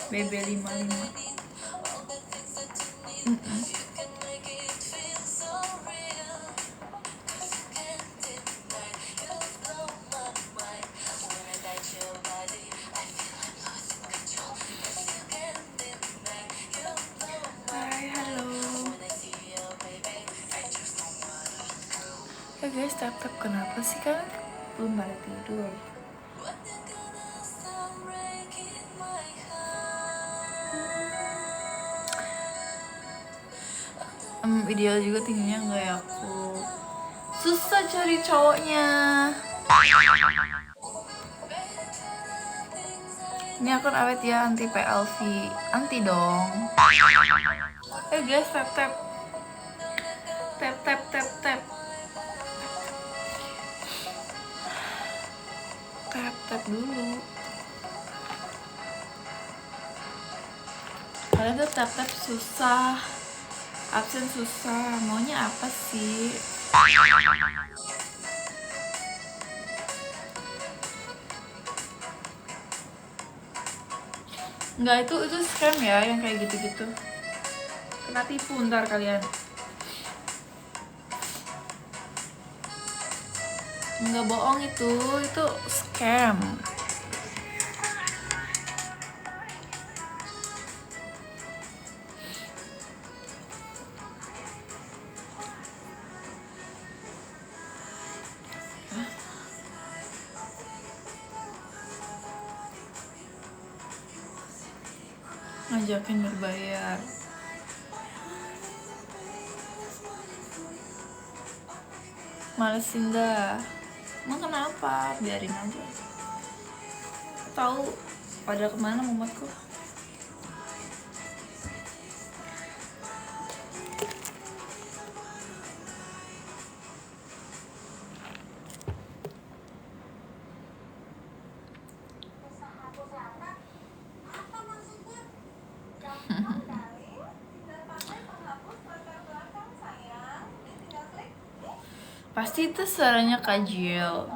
BB55. Hai, halo. Guys, tap kenapa sih kan belum pada tidur? Ideal juga tingginya nggak ya aku. Susah cari cowoknya. Ini akun awet ya, anti PLV. Anti dong. Guys, tap dulu. Kalian tuh tap susah, absen susah. Maunya apa sih? Enggak, itu scam ya, yang kayak gitu-gitu. Kena tipu ntar kalian. Enggak bohong, itu scam. Ngajakin berbayar. Malesin dah. Emang kenapa? Biarin aja. Tahu pada kemana mumatku. Pasti itu suaranya Kajil.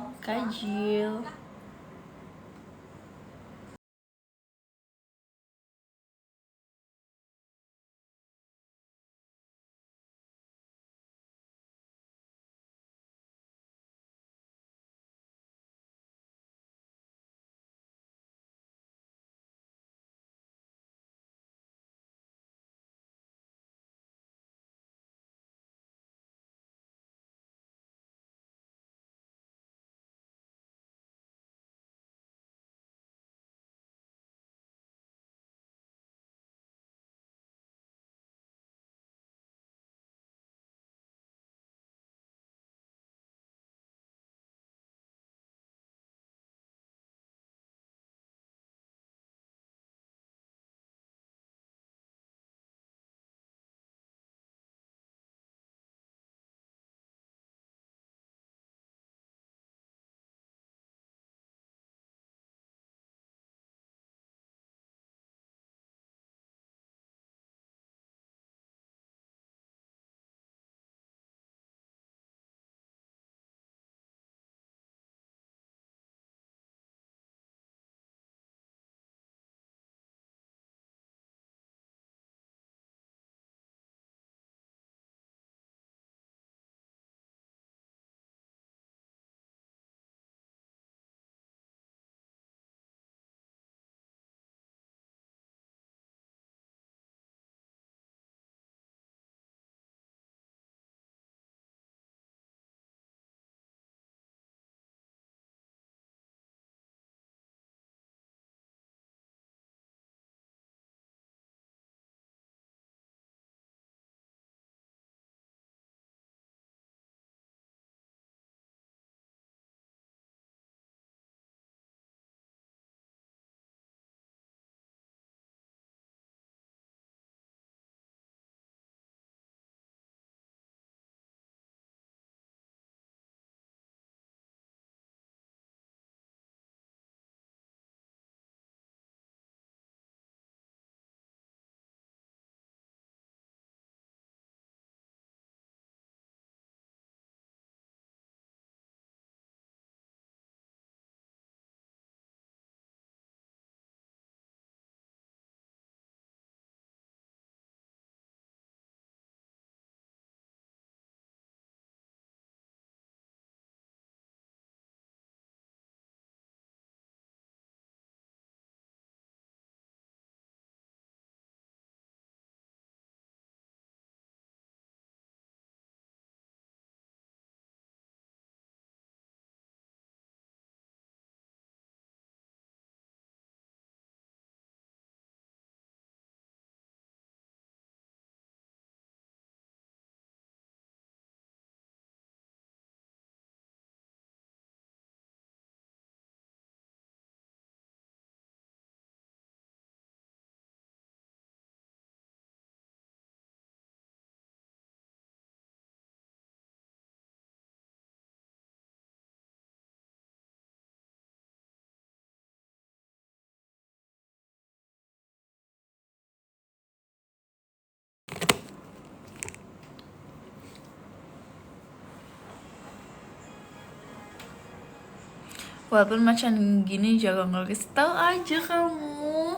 Walaupun macam gini jaga ngelukis, tahu aja kamu.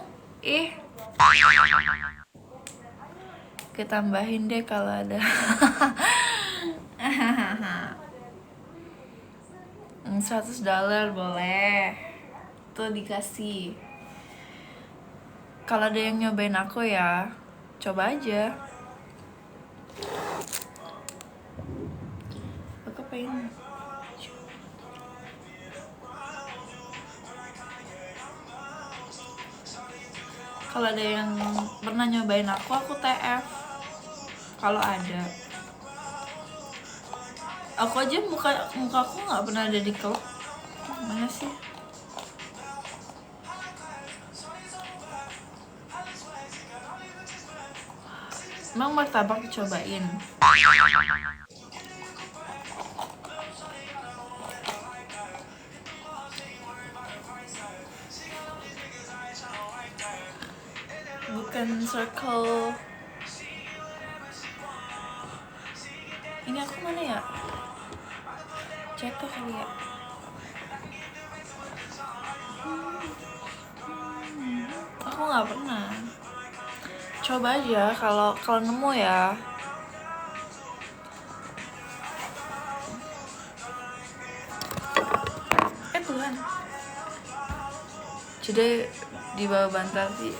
Ketambahin deh kalau ada. $100 boleh. Tuh dikasih. Kalau ada yang nyobain aku ya, coba aja. Aku pengen. Kalau ada yang pernah nyobain aku TF. Kalau ada. Aku aja mukaku nggak pernah ada di klub. Mana sih? Emang martabak dicobain? Bukan circle. Ini aku mana ya? Jatuh kali ya. Aku nggak pernah. Coba aja kalau nemu ya. Tuhan. Jadi di bawah bantal sih.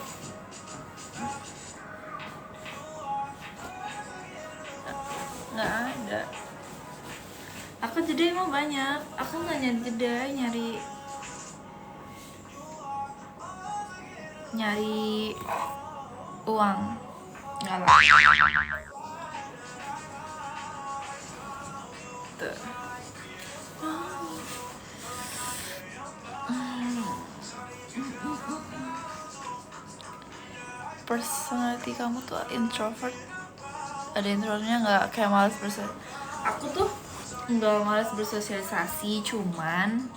Nggak ada. Aku jeda emang banyak. Aku nggak nyari jeda, nyari uang. Nggak lah. Tuh. Personality kamu tuh introvert. Ada introvertnya nggak? Kayak malas aku tuh nggak malas bersosialisasi, cuman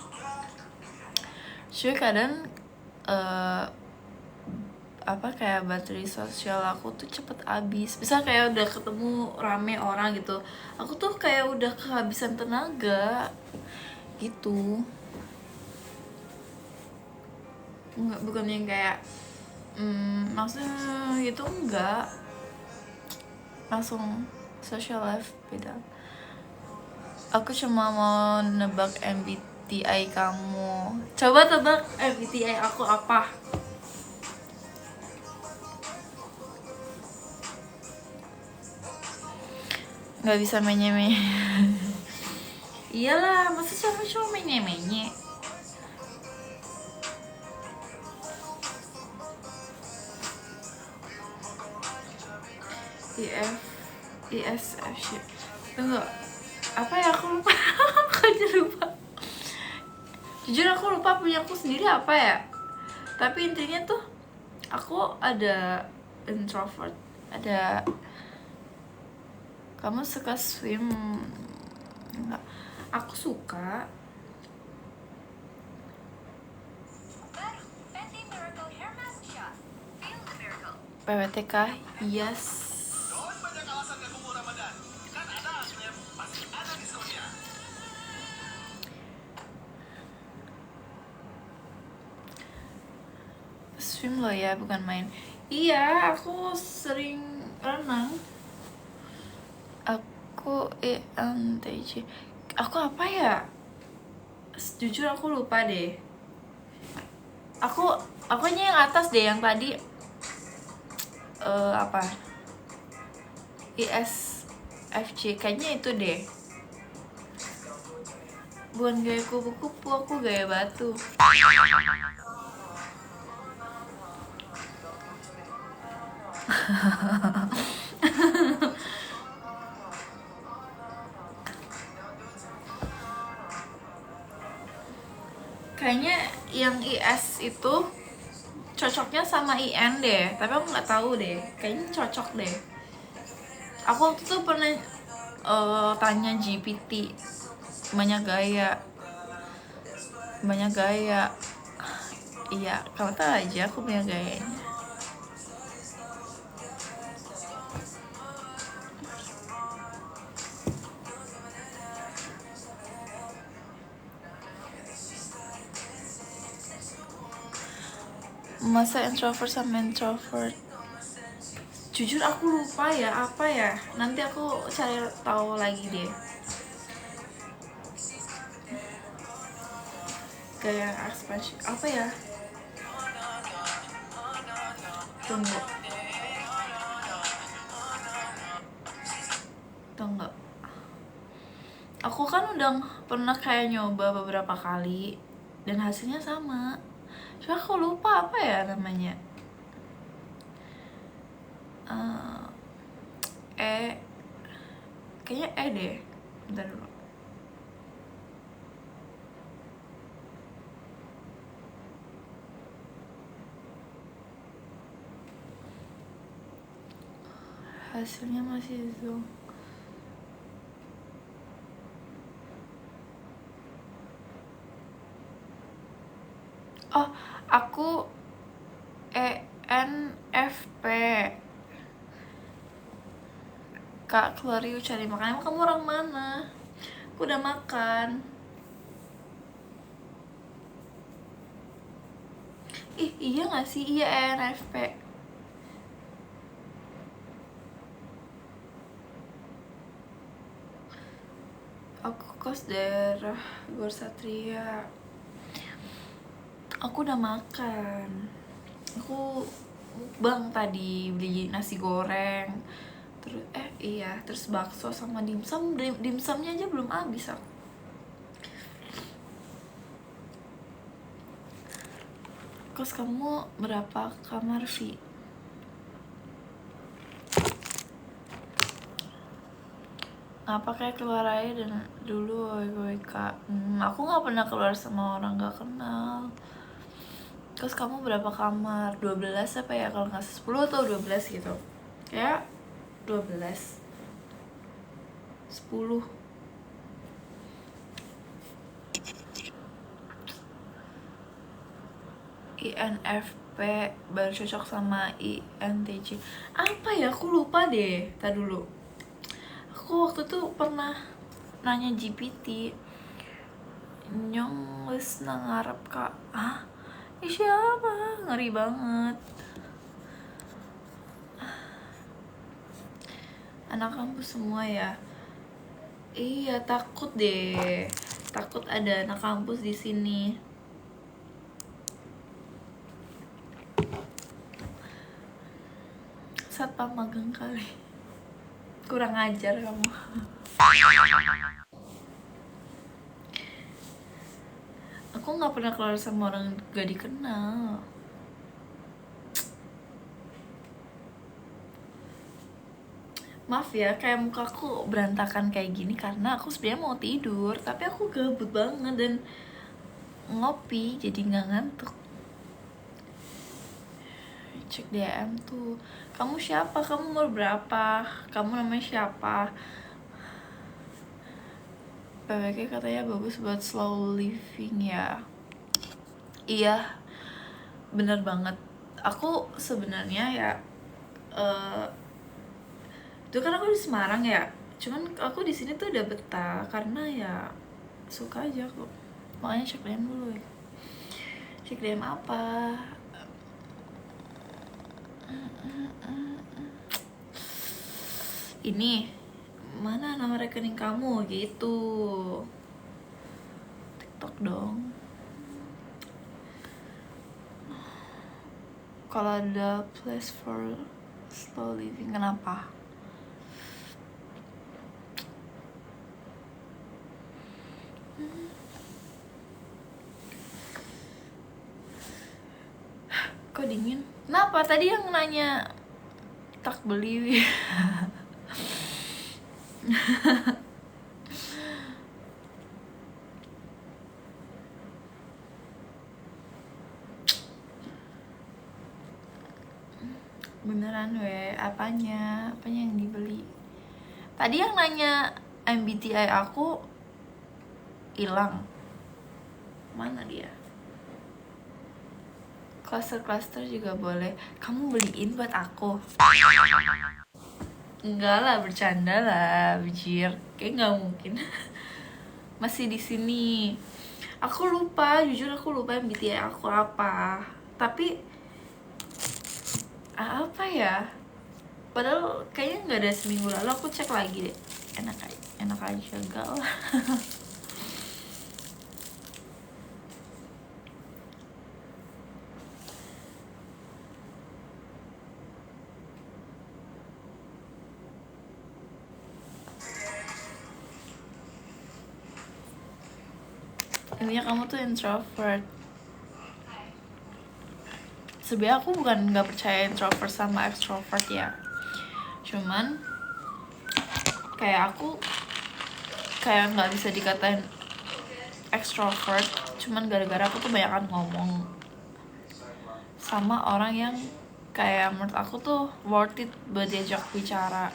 kadang kayak baterai sosial aku tuh cepet habis. Bisa kayak udah ketemu rame orang gitu, aku tuh kayak udah kehabisan tenaga gitu. Nggak, bukan yang kayak maksudnya gitu, enggak, langsung social life beda. Aku cuma mau nebak MBTI kamu. Coba tebak MBTI aku apa? Nggak bisa menye-menye. Iyalah, masa siapa cuma menye-menye? ISF shit. Tunggu, apa ya, aku lupa. Aku aja lupa. Jujur aku lupa punya aku sendiri apa ya. Tapi intinya tuh aku ada introvert, ada. Kamu suka swim? Enggak. Aku suka. PWTK, yes. Swim lo ya, bukan main. Iya, aku sering renang. Aku ENTJ. Aku apa ya? Jujur aku lupa deh. Aku yang atas deh, yang tadi apa? ISFJ, kayaknya itu deh. Bukan gaya kupu-kupu, aku gaya batu. Kayaknya yang IS itu cocoknya sama IN deh, tapi aku nggak tahu deh. Kayaknya cocok deh. Aku waktu itu pernah tanya GPT, banyak gaya. Iya, kamu tahu aja aku punya gayanya. Masa introvert sama introvert, jujur aku lupa ya apa ya, nanti aku cari tahu lagi deh. Kayak ekspresi apa ya, tunggu tunggu, aku kan udah pernah kayak nyoba beberapa kali dan hasilnya sama, cuma aku lupa apa ya namanya. Kayaknya deh, bentar dulu. Hasilnya masih Zoom. Oh, aku ENFP. Kak keluar yuk cari makan. Emang kamu orang mana? Aku udah makan. Ih, iya gak sih? Iya, ENFP. Aku kos daerah Gor Satria. Aku udah makan. Aku mukbang tadi, beli nasi goreng. Terus iya, terus bakso sama dimsum. Dimsumnya aja belum habis aku. Kos kamu berapa kamar, Vi? Ngapa kayak keluar aja dan dulu gue kak. Aku nggak pernah keluar sama orang nggak kenal. Kos kamu berapa kamar? 12 apa ya, kalau nggak 10 atau 12 gitu. Kayak 12 10. INFP baru cocok sama INTJ. Apa ya, aku lupa deh. Tadi dulu, aku waktu itu pernah nanya GPT, nyong wis nangarep kak. Siapa? Ngeri banget. Anak kampus semua ya? Iya, takut deh. Takut ada anak kampus di sini. Satpam magang kali. Kurang ajar kamu. Aku nggak pernah keluar sama orang gak dikenal. Maaf ya, kayak mukaku berantakan kayak gini karena aku sebenarnya mau tidur, tapi aku gabut banget dan ngopi jadi nggak ngantuk. Cek DM tuh, kamu siapa, kamu umur berapa, kamu namanya siapa. PWK katanya bagus buat slow living ya. Iya, bener banget. Aku sebenarnya ya itu kan aku di Semarang ya, cuman aku di sini tuh udah betah karena ya suka aja aku. Makanya cek DM dulu ya. Cek DM apa? Ini mana nama rekening kamu gitu. TikTok dong. Kalau ada place for slow living, kenapa? Kok dingin? Kenapa? Tadi yang nanya tak beli. Beneran apanya yang dibeli? Tadi yang nanya MBTI aku hilang. Mana dia? Cluster juga boleh. Kamu beliin buat aku? Enggak lah, bercanda lah, bijir. Kayak nggak mungkin. Masih di sini. Aku lupa, jujur aku lupa MBTI aku apa. Tapi Apa ya, padahal kayaknya nggak ada seminggu lalu. Aku cek lagi deh. Enak aja gal. Intinya kamu tuh introvert. Sebenarnya aku bukan nggak percaya introvert sama extrovert ya, cuman kayak aku kayak nggak bisa dikatain extrovert cuman gara-gara aku tuh banyakan ngomong sama orang yang kayak menurut aku tuh worth it buat diajak bicara.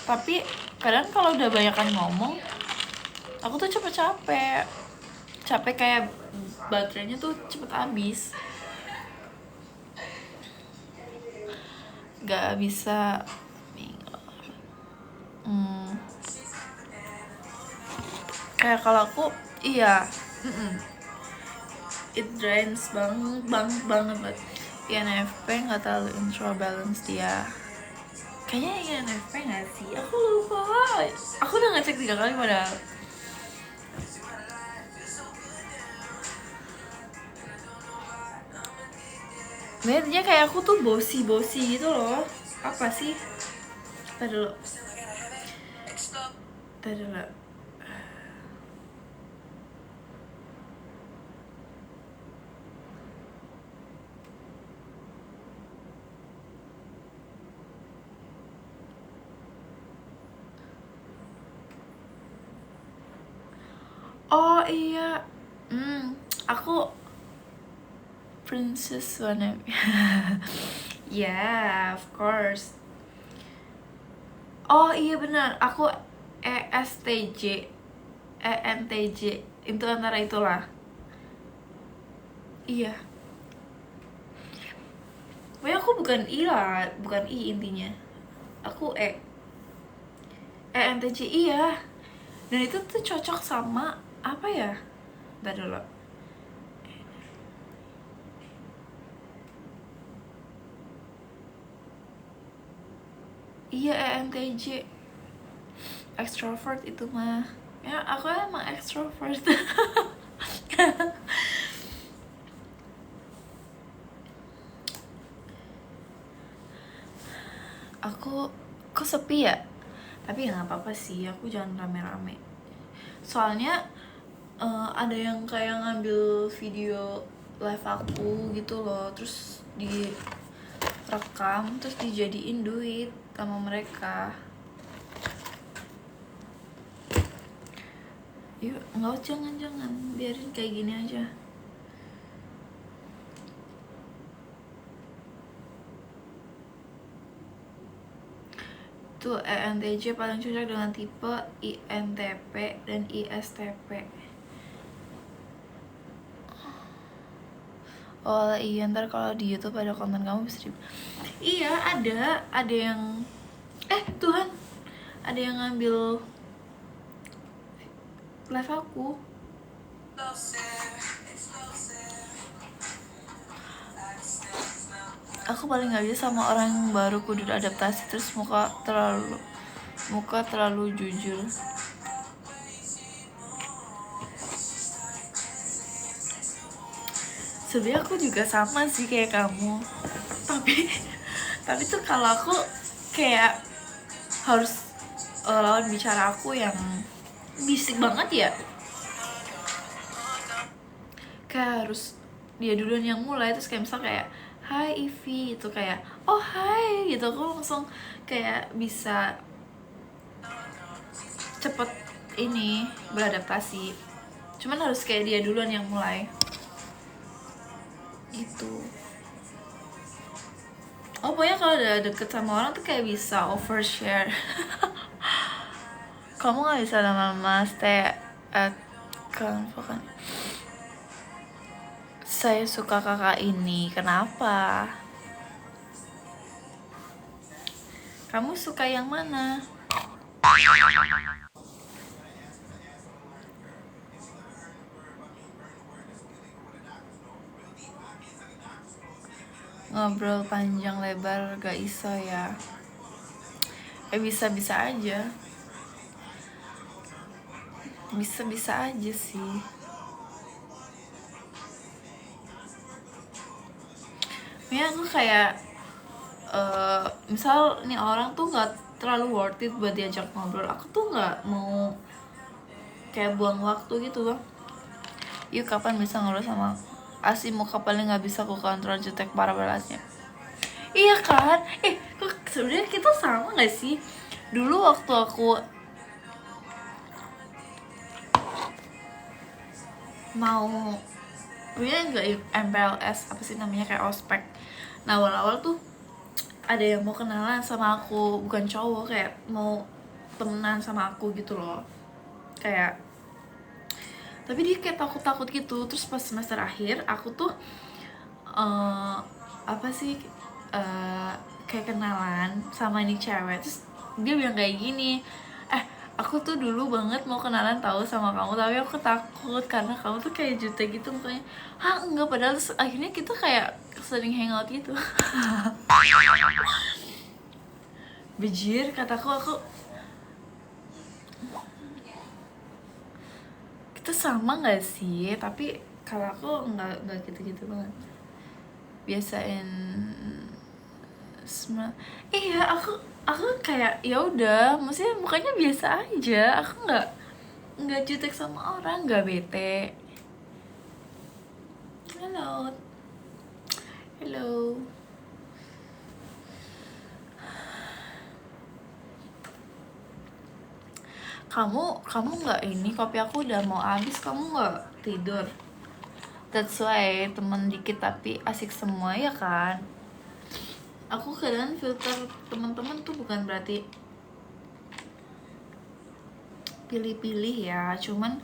Tapi kadang kalau udah banyakan ngomong, aku tuh capek kayak baterainya tuh cepet habis, gak bisa. Kayak kalau aku iya, it drains banget. INFP nggak terlalu intro balance dia. Kayaknya INFP nggak sih? Aku lupa. Aku udah ngecek 3 kali padahal. Intinya kayak aku tuh bosi gitu loh. Apa sih? Tadi dulu. Oh iya, aku Princess Wannabe. Yeah, of course. Oh iya benar, aku ESTJ, ENTJ, itu antara itulah. Iya. Pokoknya aku bukan I lah, bukan I intinya. Aku ENTJ iya. Dan itu tuh cocok sama apa ya? Bentar dulu. Iya ENTJ. Extrovert itu mah. Ya aku emang extrovert. Aku kok sepi ya? Tapi ya nggak apa-apa sih, aku jangan rame-rame. Soalnya ada yang kayak ngambil video live aku gitu loh, terus direkam, terus dijadiin duit sama mereka. Yuk, nggak, jangan, biarin kayak gini aja. Tuh ENTJ paling cocok dengan tipe INTP dan ISTP. Oh iya, ntar kalau di YouTube ada konten kamu bisa iya, ada yang Tuhan, ada yang ngambil live aku. Aku paling nggak bisa sama orang yang baru kudu adaptasi terus muka terlalu jujur. Sebenarnya aku juga sama sih kayak kamu, tapi tuh kalau aku kayak harus lawan bicara aku yang bisik banget ya, kayak harus dia duluan yang mulai, terus kayak misal kayak hai Ivy itu kayak oh hai gitu, aku langsung kayak bisa cepet ini beradaptasi, cuman harus kayak dia duluan yang mulai gitu. Oh pokoknya kalau udah deket sama orang tuh kayak bisa overshare. Kamu nggak bisa lama-lama stay at kan? Saya suka kakak ini, kenapa? Kamu suka yang mana? ngobrol panjang lebar gak iso ya. Bisa-bisa aja. Bisa-bisa aja sih. Ya aku kayak misal nih orang tuh gak terlalu worth it buat diajak ngobrol, aku tuh gak mau kayak buang waktu gitu bang. Yuk kapan bisa ngobrol sama Asli muka paling gak bisa aku kontrol, jutek parah balasnya. Iya kan? Kok sebenarnya kita sama gak sih? Dulu waktu aku mau nggak MPLS apa sih namanya, kayak ospek. Nah awal-awal tuh ada yang mau kenalan sama aku, bukan cowok, kayak mau temenan sama aku gitu loh. Kayak tapi dia kayak takut-takut gitu. Terus pas semester akhir aku tuh apa sih kayak kenalan sama ini cewek. Terus dia bilang kayak gini, aku tuh dulu banget mau kenalan tahu sama kamu, tapi aku takut karena kamu tuh kayak jutek gitu mukanya. Hah enggak, padahal akhirnya kita kayak sering hangout gitu. Bejir kataku, aku kita sama nggak sih? Tapi kalau aku nggak gitu-gitu banget. Biasain iya, aku kayak ya udah, maksudnya mukanya biasa aja. Aku nggak jutek sama orang, nggak bete. Halo. Kamu nggak ini, kopi aku udah mau habis, kamu nggak tidur? That's why temen dikit tapi asik semua ya kan. Aku kadang filter teman-teman tuh bukan berarti pilih-pilih ya, cuman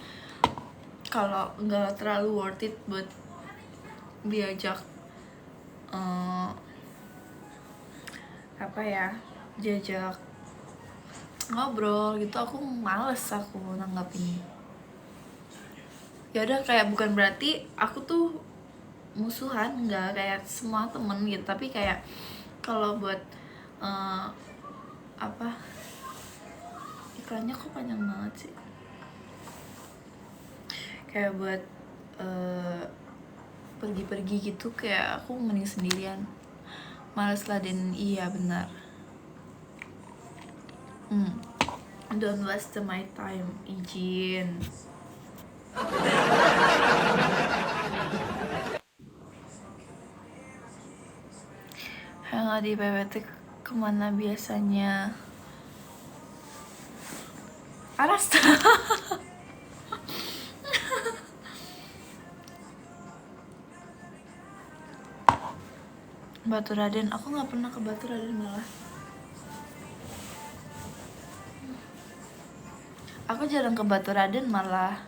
kalau nggak terlalu worth it buat diajak diajak ngobrol gitu, aku males aku nanggapin. Ya udah, kayak bukan berarti aku tuh musuhan, nggak, kayak semua temen gitu. Tapi kayak kalau buat iklannya kok panjang banget sih, kayak buat pergi-pergi gitu, kayak aku mending sendirian, males laden. Iya benar. Don't waste my time, izin. Hangout di PPT kemana biasanya? Arasta. Baturaden, aku nggak pernah ke Baturaden malah. Aku jarang ke Baturaden malah.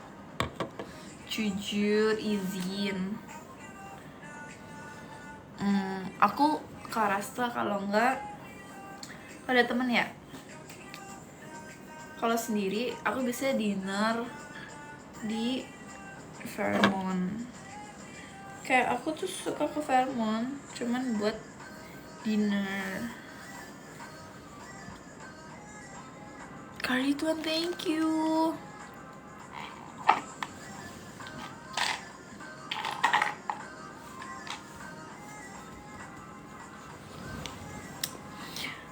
Jujur, izin. Aku ke Arasta kalau enggak ada temen ya. Kalau sendiri aku biasanya dinner di Fairmont. Kayak aku tuh suka ke Fairmont cuman buat dinner. Kali Tuan, thank you.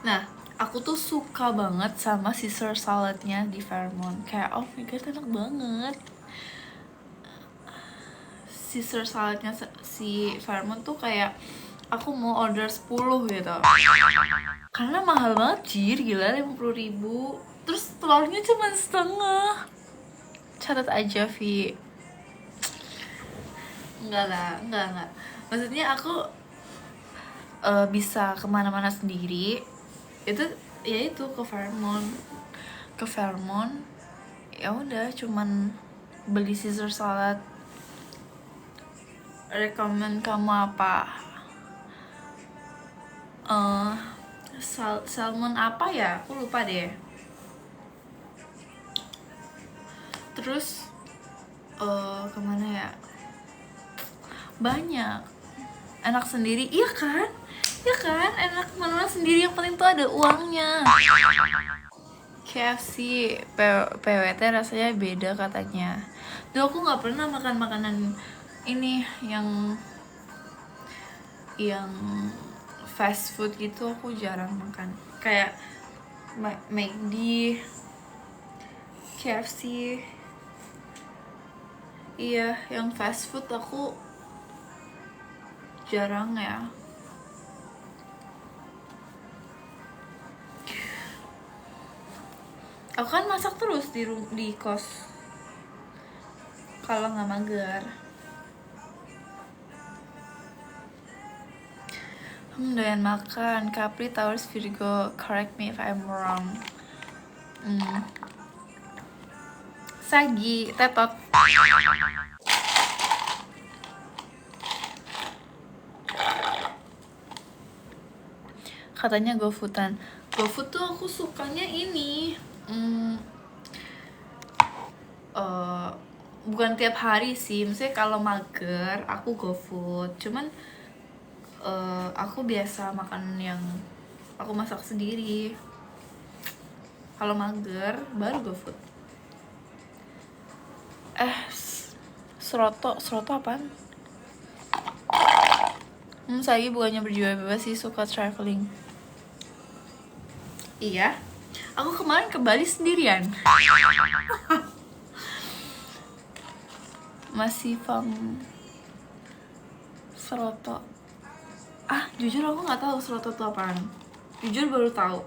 Nah, aku tuh suka banget sama Caesar saladnya di Fairmont. Kayak oh my god, enak banget. Caesar saladnya si Fairmont tuh kayak aku mau order 10 gitu. Karena mahal banget jir, gila, 50.000. Terus telurnya cuma setengah. Catat aja, Vi. Enggak lah, enggak. Maksudnya aku bisa kemana-mana sendiri. Itu ya itu ke Fairmont ya udah cuman beli Caesar salad. Rekomen kamu apa? Salmon apa ya, aku lupa deh. Terus kemana ya, banyak. enak sendiri, iya kan? Iya kan, enak mana sendiri, yang penting tuh ada uangnya. KFC, PWT rasanya beda katanya. Duh, aku nggak pernah makan makanan ini yang fast food gitu, aku jarang makan. Kayak McD, KFC. Iya, yang fast food aku jarang ya. Aku kan masak terus di kos kalau nggak mager. Doyan makan Capri, Taurus, Virgo. Correct me if I'm wrong. Sagi, tetot. Katanya GoFoodan. GoFood tuh aku sukanya ini. Bukan tiap hari sih, maksudnya kalau mager aku GoFood. Cuman aku biasa makan yang aku masak sendiri. Kalau mager baru GoFood. Seroto apaan? Saya bukannya berjiwa bebas sih, suka traveling. Iya, aku kemarin ke Bali sendirian. Masih seroto. Jujur aku nggak tahu seroto itu apaan. Jujur baru tahu.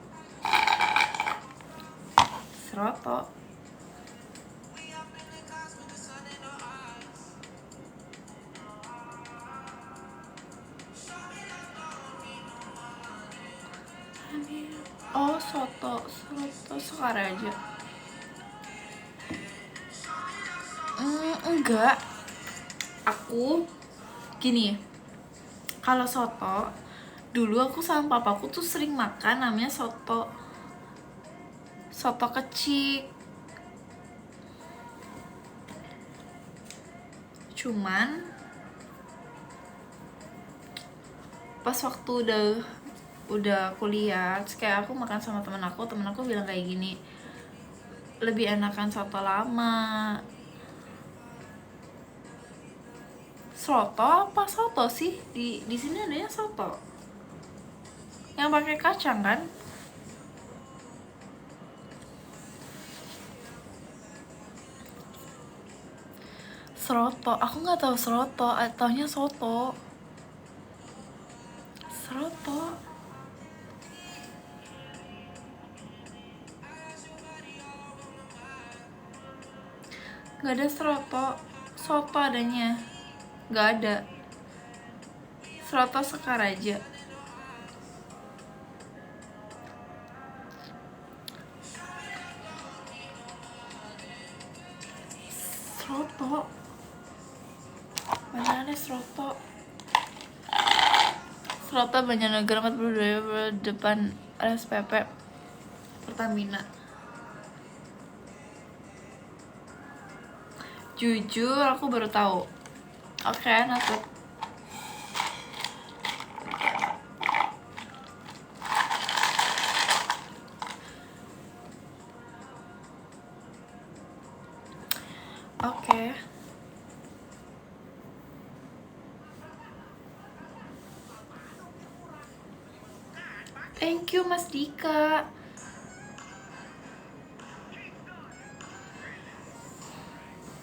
Seroto. Oh, soto Sokaraja. Enggak. Aku gini. Kalau soto, dulu aku sama papaku tuh sering makan namanya soto kecik. Cuman pas waktu udah kuliah, terus kayak aku makan sama temen aku bilang kayak gini, lebih enakan soto lama. Soto apa soto sih? Di sini adanya soto yang pakai kacang kan? Seroto, aku nggak tahu seroto, taunya soto. Seroto. Nggak ada seroto, soto adanya. Nggak ada. Seroto Sekaraja. Seroto. Mana ada seroto? Seroto Banjarnegara 42 depan RSPP Pertamina. Jujur aku baru tahu. Oke, Natut. Oke. Thank you Mas Dika.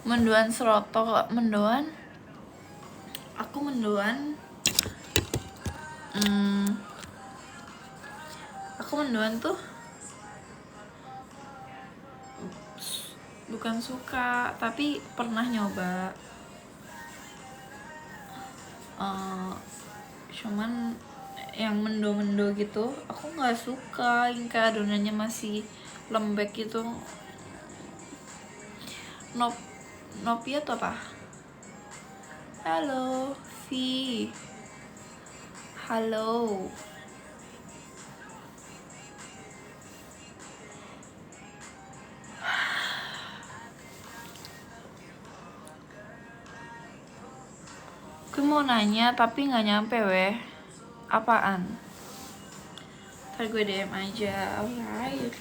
Mendoan seroto, mendoan. Aku mendoan. Aku mendoan tuh bukan suka, tapi pernah nyoba. Cuman yang mendo gitu aku nggak suka, yang kayak adonannya masih lembek gitu. Nopia tuh apa? Halo V. Halo. Gue mau nanya tapi nggak nyampe weh. Apaan? Ntar gue DM aja. Alright.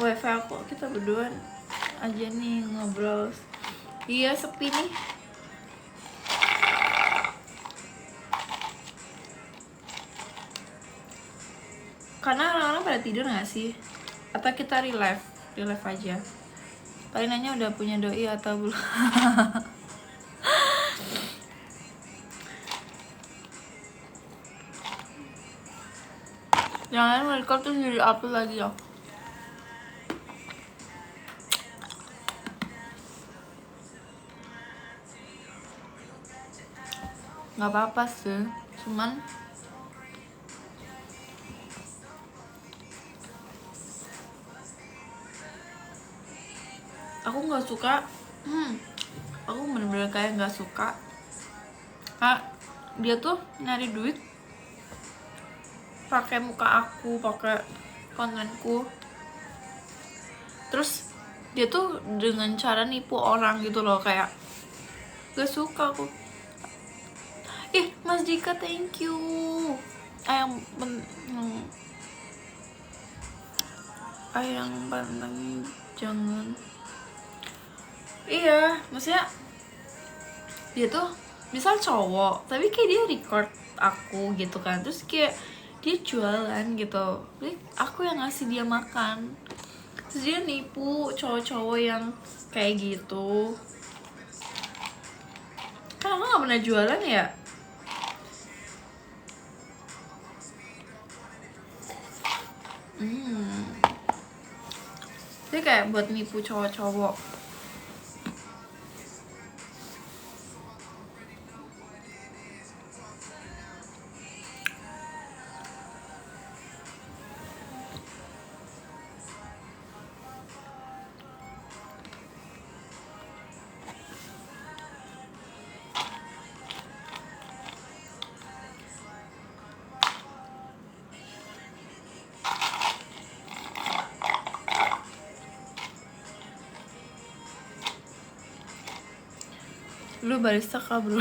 WiFi aku, kita berdua aja nih ngobrol. Iya, sepi nih. Karena orang-orang pada tidur gak sih? Atau kita relive aja. Paling nanya udah punya doi atau belum. Jangan record terus jadi upload lagi ya. Gak apa-apa sih, cuman aku nggak suka. Aku bener-bener kayak nggak suka. Dia tuh nyari duit pakai muka aku, pakai kontenku. Terus dia tuh dengan cara nipu orang gitu loh, kayak gak suka aku. Mas Dika, thank you. Ayang pantang jangan. Iya, maksudnya dia tuh misal cowok, tapi kayak dia record aku gitu kan, terus kayak dia jualan gitu, jadi aku yang ngasih dia makan, terus dia nipu cowok-cowok yang kayak gitu. Kan aku gak pernah jualan ya. Dia kayak buat nipu cowok-cowok. Lu barista kah bro?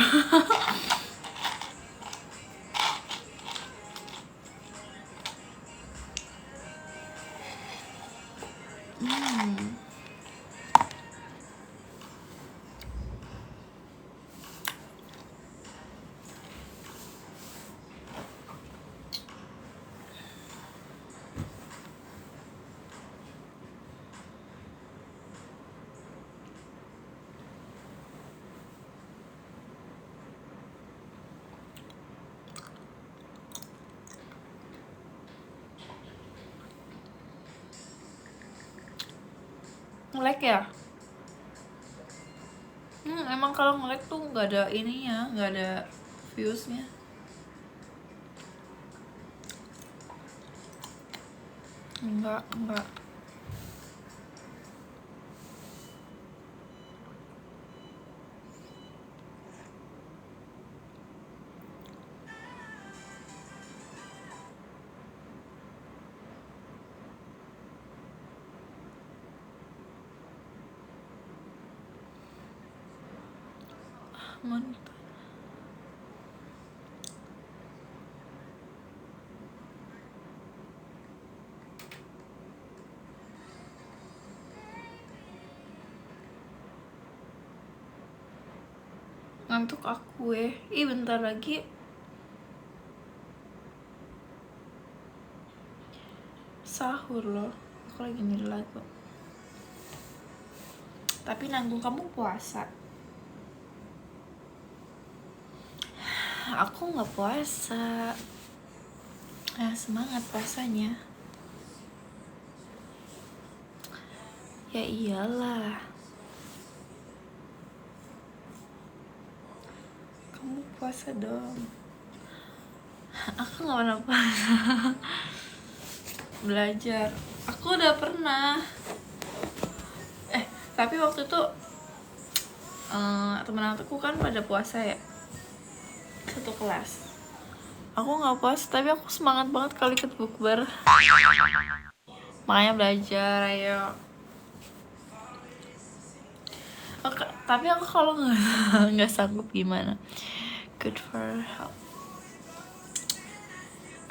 Nge-lag ya? Emang kalau nge-lag tuh nggak ada ininya, nggak ada viewsnya. Enggak. Mantap. Ngantuk aku bentar lagi sahur loh. Aku lagi milih lagu. Tapi nanggung kamu puasa. Aku nggak puasa. Semangat puasanya. Ya iyalah. Kamu puasa dong. Aku nggak pernah puasa. Belajar. Aku udah pernah. Tapi waktu itu temen aku kan pada puasa ya, satu kelas. Aku nggak puasa tapi aku semangat banget kalau ikut bukber. Makanya belajar, ayo. Tapi aku kalau nggak sanggup gimana? Good for health.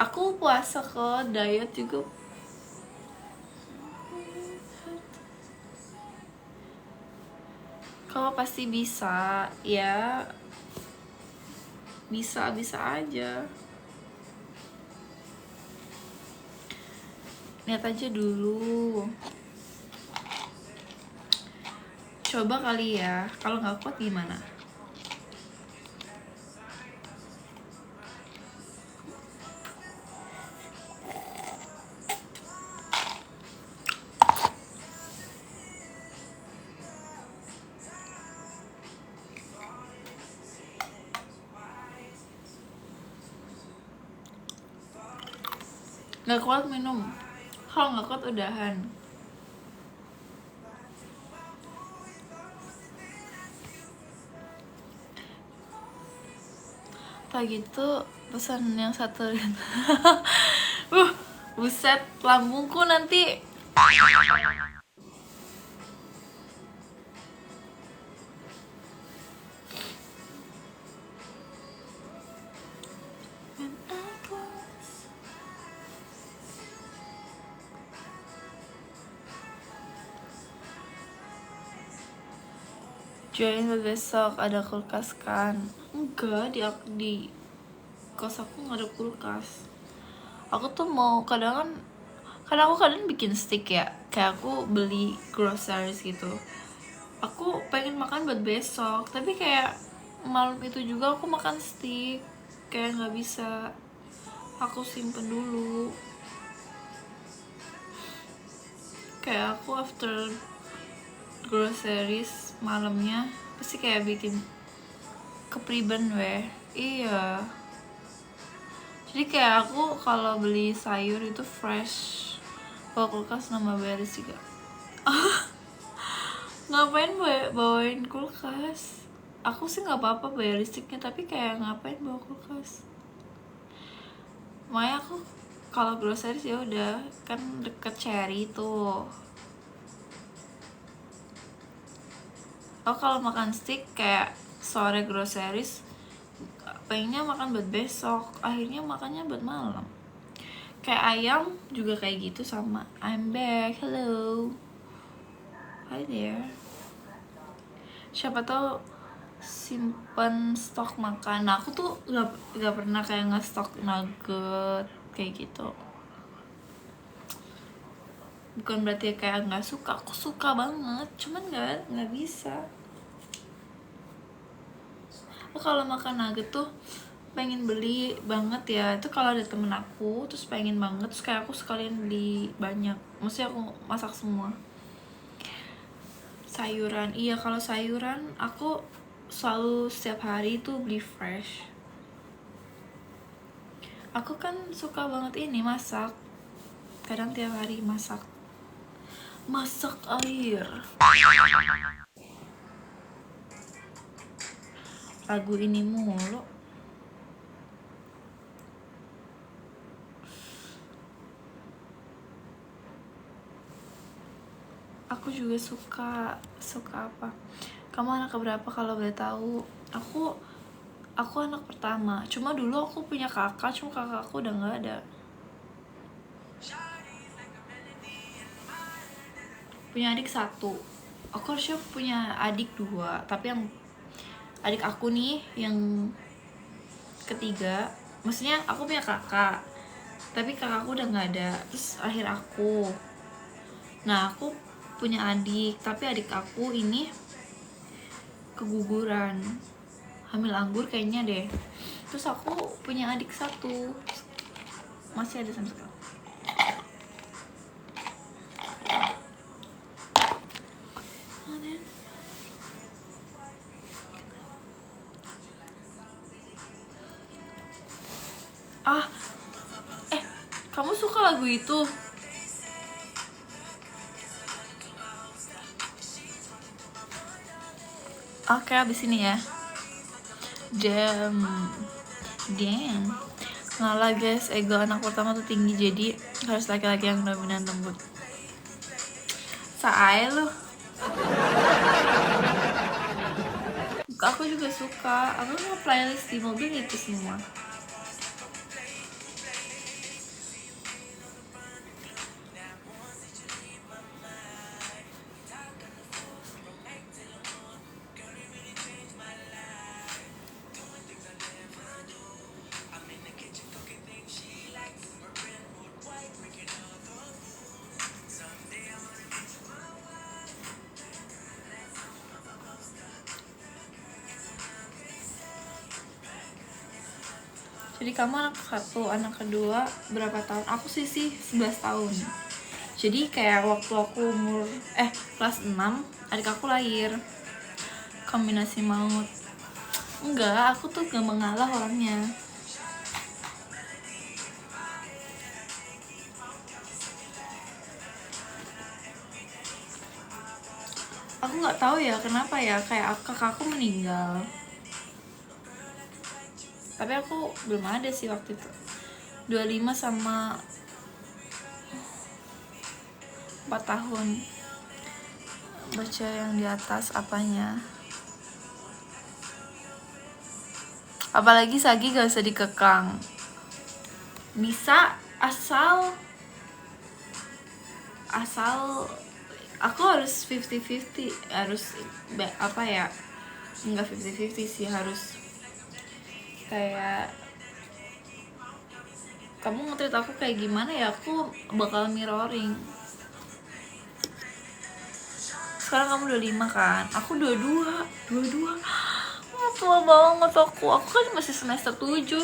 Aku puasa kok, diet juga. Kalau pasti bisa, ya bisa aja. Lihat aja dulu. Coba kali ya, kalau nggak kuat gimana? Nggak kuat minum. Kalau nggak kuat udahan. Tak gitu pesan yang satu. Buset, lambungku nanti. Join besok, ada kulkas kan? Enggak, di kos aku nggak ada kulkas. Aku tuh mau kadang aku kadang bikin stick ya, kayak aku beli groceries gitu. Aku pengen makan buat besok, tapi kayak malam itu juga aku makan stick, kayak nggak bisa. Aku simpen dulu. Kayak aku after groceries malamnya pasti kayak bikin kepriben weh. Iya, jadi kayak aku kalau beli sayur itu fresh, bawa kulkas nama beres juga. Ngapain bawain kulkas? Aku sih nggak apa-apa bayar listriknya, tapi kayak ngapain bawa kulkas? Makanya aku kalau groceries ya udah, kan deket Cherry tuh. Aku kalau makan stick kayak sore groceries, pengennya makan buat besok, akhirnya makannya buat malam. Kayak ayam juga kayak gitu sama. I'm back, hello, hi there. Siapa tahu simpen stok makan. Nah, aku tuh gak pernah kayak nge-stok nugget kayak gitu. Bukan berarti kayak nggak suka, aku suka banget, cuman nggak bisa. Aku kalau makan nugget tuh pengen beli banget ya, itu kalau ada temen aku terus pengen banget, terus kayak aku sekalian beli banyak, maksudnya aku masak semua. Sayuran, iya, kalau sayuran aku selalu setiap hari tuh beli fresh. Aku kan suka banget ini masak, kadang tiap hari masak air. Lagu ini mulu. Aku juga suka apa? Kamu anak keberapa kalau boleh tahu? Aku anak pertama. Cuma dulu aku punya kakak, cuma kakak aku udah nggak ada. Punya adik 1. Aku harusnya punya adik 2, tapi yang adik aku nih yang ketiga. Maksudnya aku punya kakak, tapi kakakku udah nggak ada. Terus akhir aku. Nah, aku punya adik, tapi adik aku ini keguguran, hamil anggur kayaknya deh. Terus aku punya adik 1, masih ada sampai sekarang. Kamu suka lagu itu? Oke, abis ini ya. Damn. Ngalah guys, ego anak pertama tuh tinggi, jadi harus laki-laki yang dominan lembut. Saai lu. Aku juga suka. Aku mau playlist di mobil itu semua. Jadi kamu anak satu, anak kedua berapa tahun? Aku sih 11 tahun. Jadi kayak waktu aku umur kelas 6, adik aku lahir. Kombinasi maut. Enggak, aku tuh gak mengalah orangnya. Aku nggak tahu ya kenapa ya, kayak kakakku meninggal. Tapi aku belum ada sih waktu itu. 25 sama 4 tahun. Baca yang di atas apanya. Apalagi Sagi gak usah dikekang. Bisa asal aku harus 50-50, harus apa ya, enggak 50-50 sih, harus kayak kamu nge-treat aku kayak gimana ya, aku bakal mirroring. Sekarang kamu 25 kan, aku 22. Tua banget aku kan masih semester 7.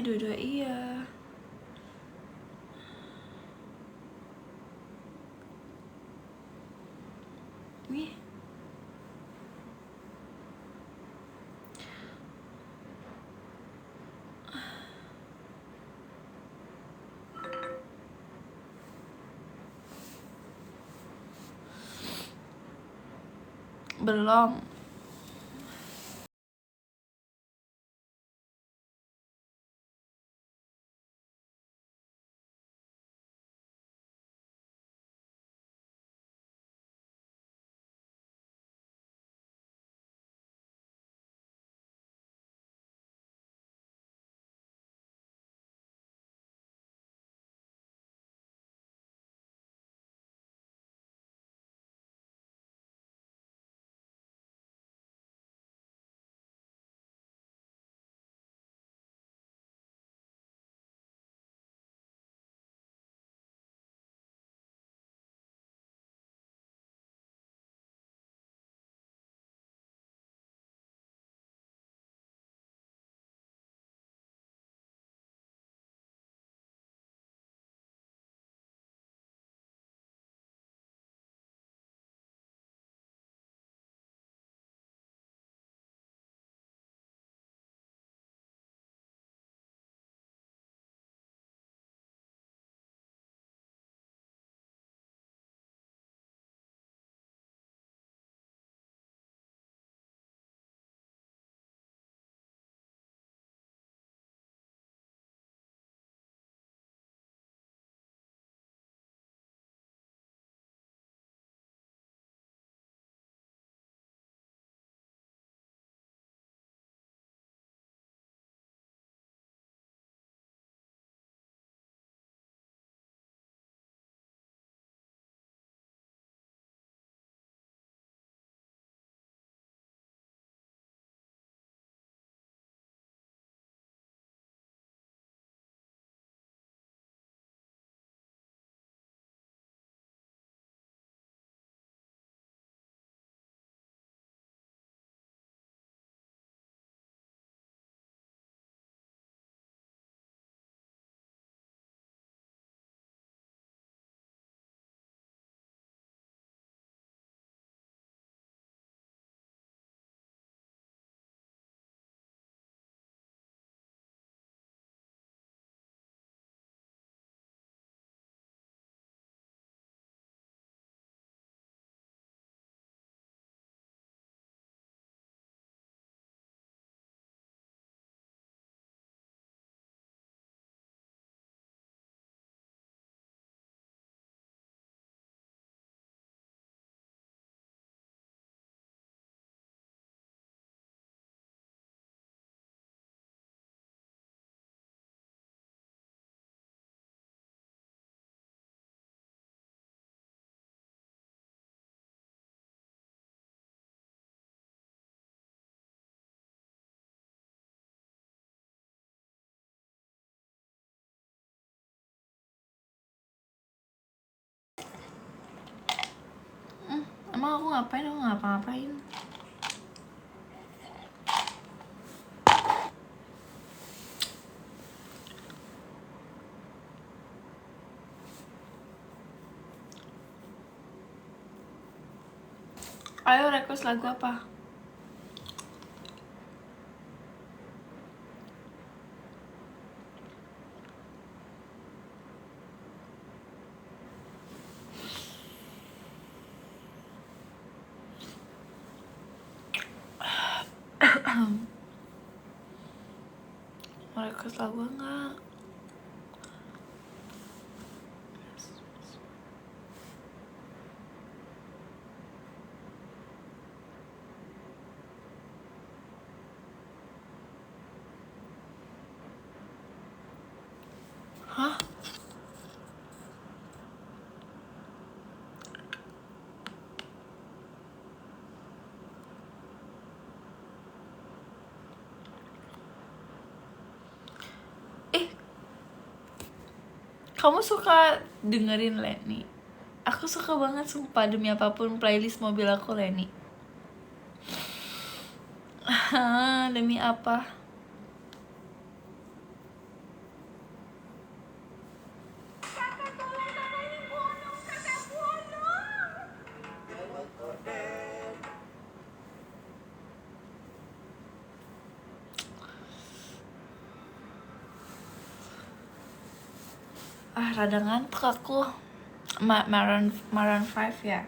Dua-dua iya. Nih. Belum. Emang aku ngapain? Aku ngapa-ngapain? Ayo request lagu apa? Mau request lagu enggak? Hah? Kamu suka dengerin Leni? Aku suka banget sumpah, demi apapun playlist mobil aku Leni. Demi apa? Rada ngantuk aku. Maroon 5 ya.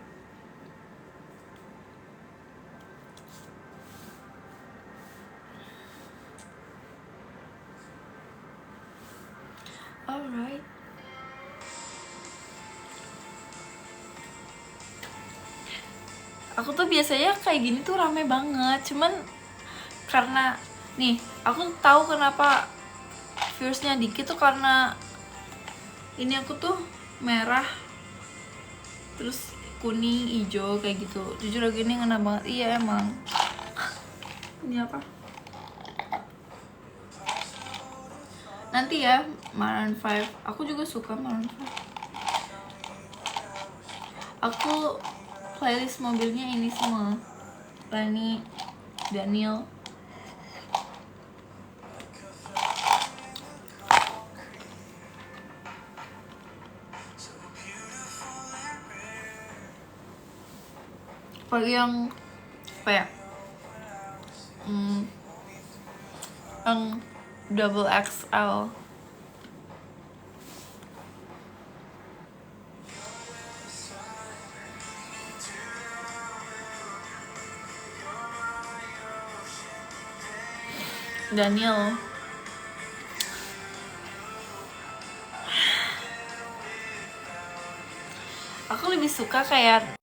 Alright. Aku tuh biasanya kayak gini tuh rame banget, cuman karena nih aku tahu kenapa viewersnya dikit tuh karena ini aku tuh merah terus kuning hijau kayak gitu. Jujur lagi ini ngena banget. Iya emang. Ini apa? Nanti ya Maroon 5. Aku juga suka Maroon 5. Aku playlist mobilnya ini semua. Leni, Daniel. Apalagi yang apa ya? Yang double XL. Daniel. Aku lebih suka kayak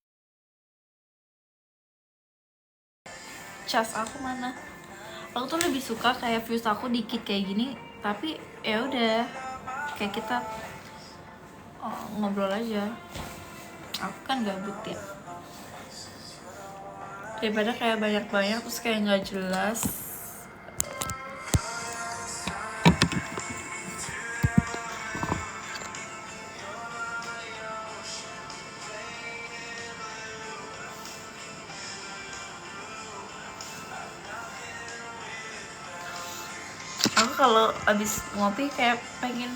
cas aku mana? Aku tuh lebih suka kayak views aku dikit kayak gini, tapi ya udah kayak kita ngobrol aja. Aku kan gabut ya. Daripada kayak banyak-banyak terus kayak nggak jelas. Aku kalau abis ngopi kayak pengen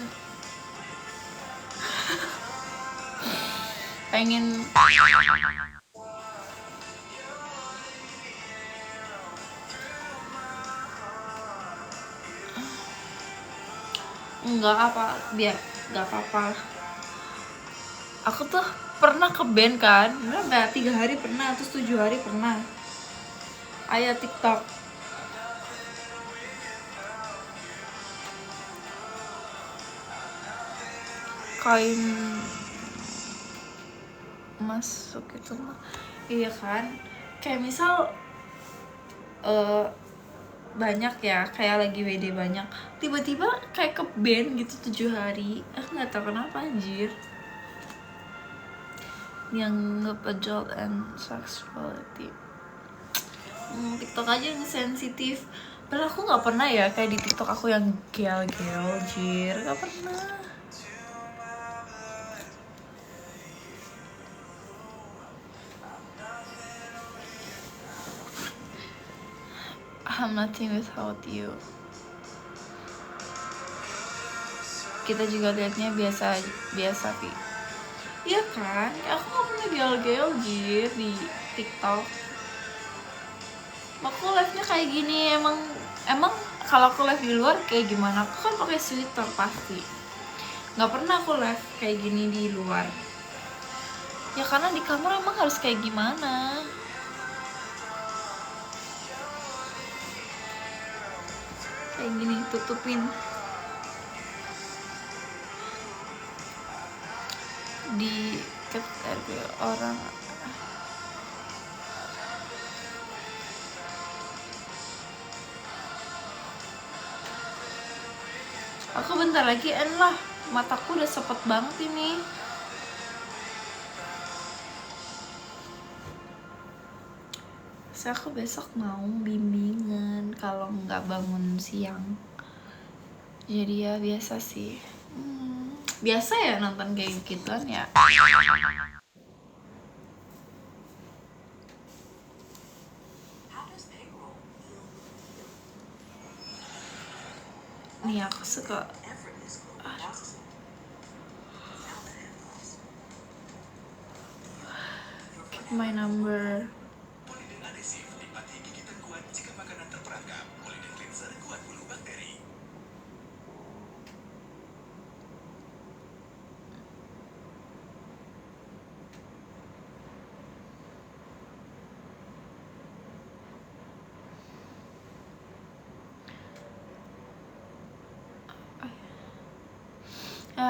nggak apa-apa. Aku tuh pernah ke band kan, berapa 3 hari pernah, terus 7 hari pernah. Ayo TikTok. Kain masuk itu mah, iya kan? Kayak misal banyak ya, kayak lagi WD banyak, tiba-tiba kayak ke band gitu 7 hari. Nggak tahu kenapa anjir. Yang adult and sexuality. TikTok aja yang sensitif. Padahal aku nggak pernah ya kayak di TikTok aku yang gel jir, nggak pernah. I'm nothing without you. Kita juga liatnya biasa Pi. Iya kan? Aku gak pernah gel-gel gitu di TikTok. Aku live-nya kayak gini. Emang kalau aku live di luar kayak gimana? Aku kan pakai sweater pasti. Gak pernah aku live kayak gini di luar. Ya karena di kamar emang harus kayak gimana? Kayak gini, tutupin di orang. Aku bentar lagi end lah. Mataku udah sepet banget ini. Aku besok mau bimbingan kalau nggak bangun siang. Jadi ya biasa sih. Biasa ya nonton kayak gituan ya. Nih aku suka. Keep my number.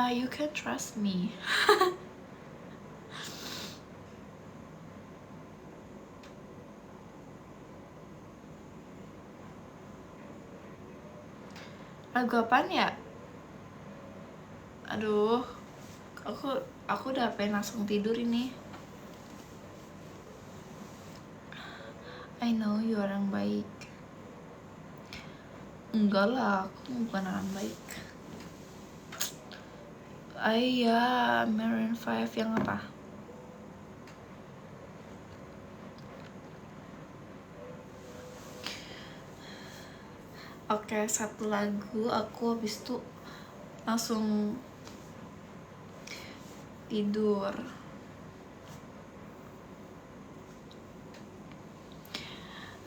You can trust me. Lagu apaan ya? Aduh, aku udah pengen langsung tidur ini. I know you orang baik. Enggak lah, aku bukan orang baik. Iya, Maroon 5 yang apa? Oke, satu lagu aku habis itu langsung tidur.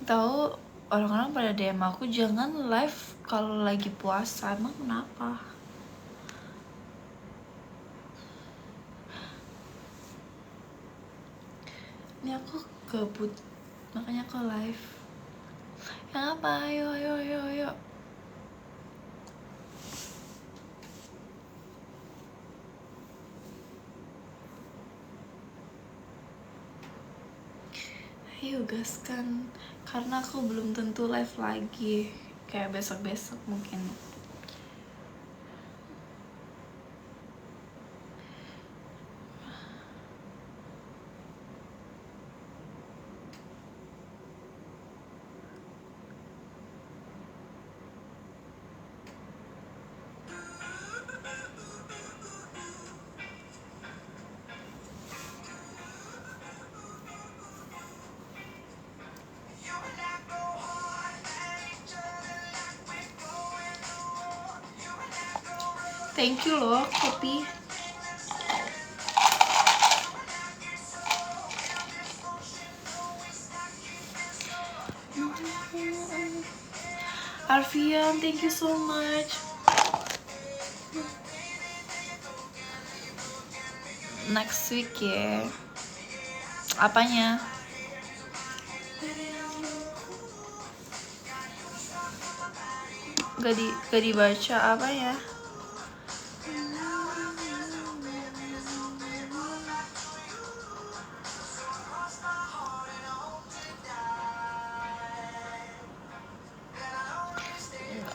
Tahu orang-orang pada DM aku jangan live kalau lagi puasa. Emang kenapa? Ini aku gabut, makanya aku live. Yang apa? Ayo. Ayo gaskan, karena aku belum tentu live lagi. Kayak besok-besok mungkin. Thank you loh, kopi. Arfian, thank you so much. Next week ya. Apanya? Gak dibaca apa ya?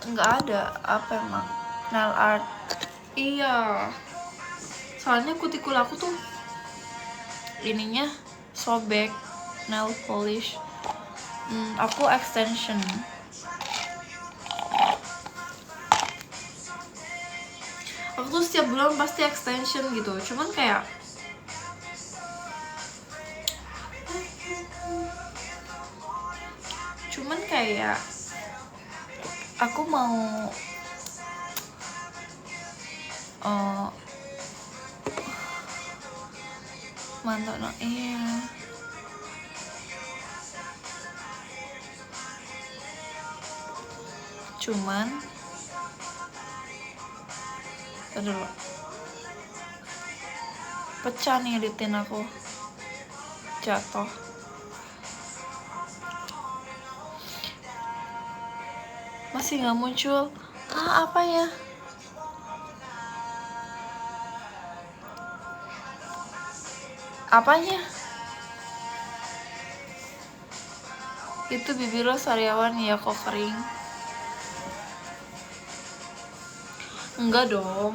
Nggak ada. Apa emang? Nail art. Iya. Soalnya kutikul aku tuh ininya sobek. Nail polish. Aku extension. Aku tuh setiap bulan pasti extension gitu. Cuman kayak aku mau mantap no, iya. Cuman aduh, pecah nih litin aku, jatuh. Masih nggak muncul. Apa ya? Apanya? Itu bibir lo sariawan ya, kok kering? Enggak dong,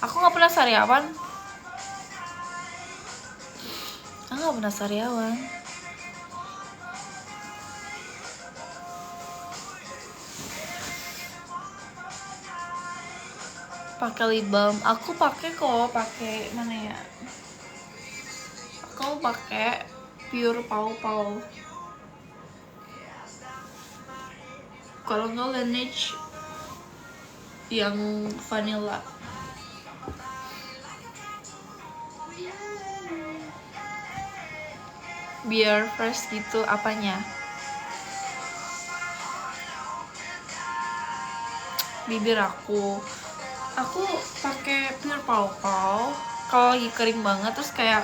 aku nggak pernah sariawan. Aku nggak pernah sariawan. Pakai lip balm, aku pakai kok, pakai mana ya? Aku pakai Pure Pau Pau. Kalau nggak Laneige yang vanilla. Biar fresh gitu apanya? Bibir aku pakai Pure Pau Pau kalau lagi kering banget, terus kayak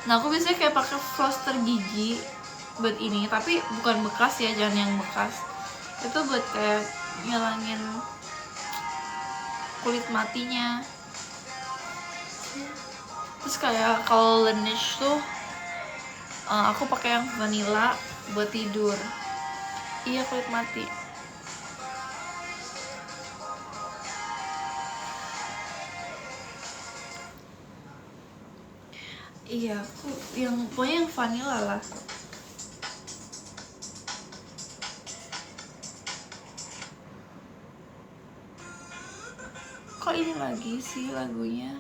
nah aku biasanya kayak pakai floster gigi buat ini, tapi bukan bekas ya, jangan yang bekas. Itu buat kayak ngilangin kulit matinya. Terus kayak kalau Laneige tuh aku pakai yang vanilla buat tidur. Iya, kulit mati. Iya, aku yang pokoknya yang vanilla lah. Kok ini lagi sih lagunya?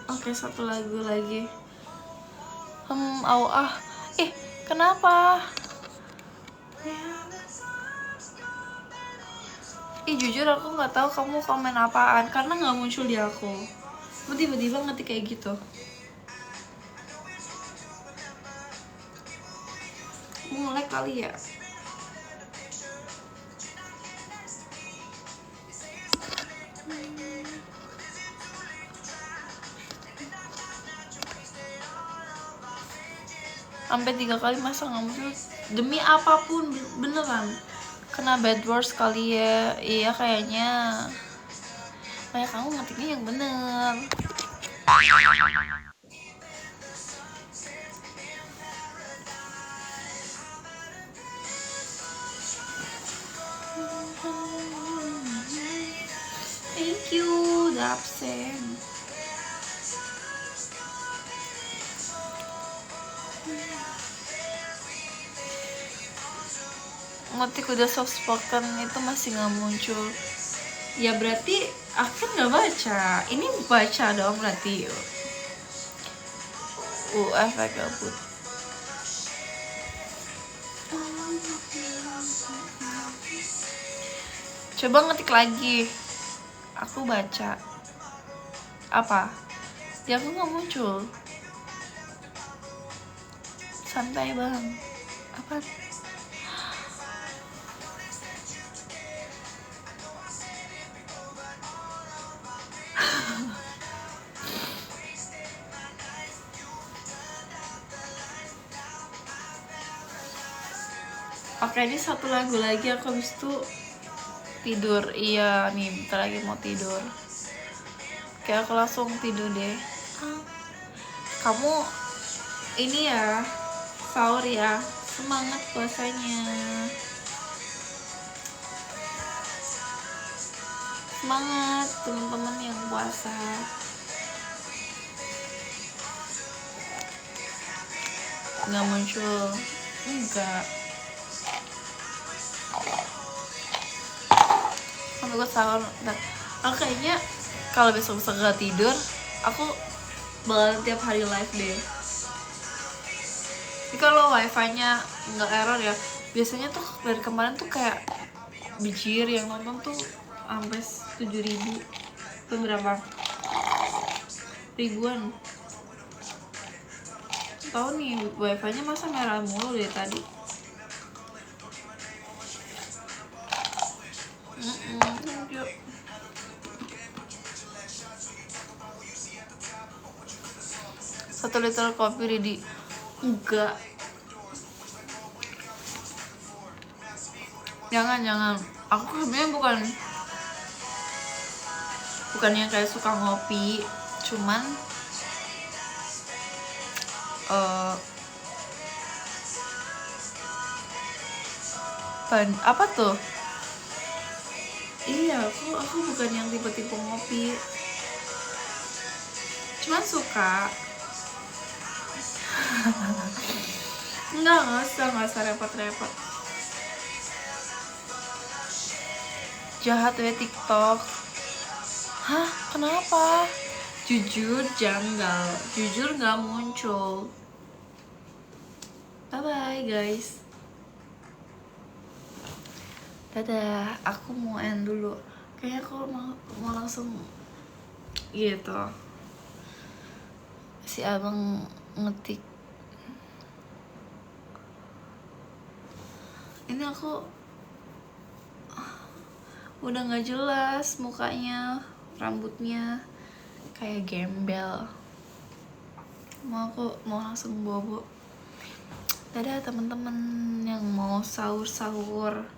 Oke, satu lagu lagi. Kenapa? Jujur aku nggak tahu kamu komen apaan karena nggak muncul di aku. Tiba-tiba ngetik kayak gitu. Mulai kali ya. Sampai 3 kali masa nggak muncul? Demi apapun beneran. Kena bad words kali ya. Iya kayaknya. Kayak kamu ngetiknya yang bener. Thank you, Dapsen. Ngetik udah soft spoken itu masih nggak muncul. Ya berarti aku nggak baca. Ini baca dong berarti. Efek gabut. Coba ngetik lagi. Aku baca. Apa? Ya aku nggak muncul. Santai bang. Apa? Oke, ini satu lagu lagi, aku habis itu tidur. Iya nih, bentar lagi mau tidur. Oke, aku langsung tidur deh. Kamu ini ya, sahur ya, semangat puasanya. Semangat teman-teman yang puasa. Nggak muncul. Enggak. Sampai gue sahur. Kayaknya kalau besok-besok gak tidur, aku bakalan tiap hari live deh. Tapi kalau wifi-nya nggak error ya, biasanya tuh dari kemarin tuh kayak bijir yang nonton tuh sampai 7.000 tuh berapa ribuan. Tahu nih wifi-nya masa merah mulu dari tadi. Yuk. Satu liter kopi Ridi. Enggak. Jangan. Aku sebenarnya bukan yang kayak suka ngopi, cuman apa tuh? Iya, aku bukan yang tipe-tipe ngopi, cuman suka. Nggak usah repot-repot. Jahat ya TikTok. Hah, kenapa? Jujur janggal, jujur nggak muncul. Bye bye guys. Dadah, aku mau end dulu. Kayaknya aku mau langsung gitu. Si abang ngetik. Ini aku udah nggak jelas mukanya, rambutnya kayak gembel. Aku mau langsung bobo. Dadah teman-teman yang mau sahur.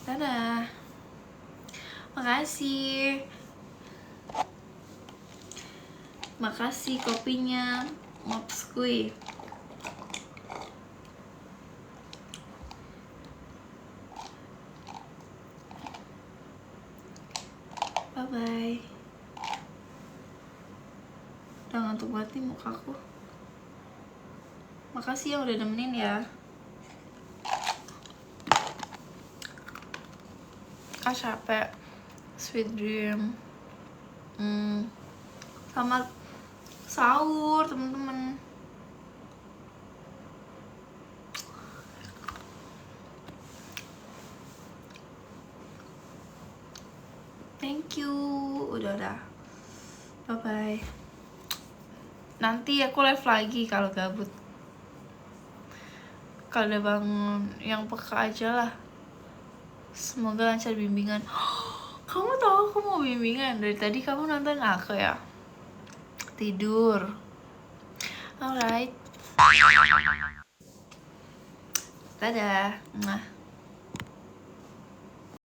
Dadah. Makasih kopinya, Mopskui. Bye bye. Udah ngantuk banget nih mukaku. Makasih yang udah nemenin ya. Capek. Sweet dream. Selamat sahur teman-teman. Thank you. Udah. Bye bye. Nanti aku live lagi kalau gabut. Kalau udah bangun yang peka aja lah. Semoga lancar bimbingan. Kamu tahu aku mau bimbingan dari tadi, kamu nonton aku ya? Tidur. Alright. Dadah.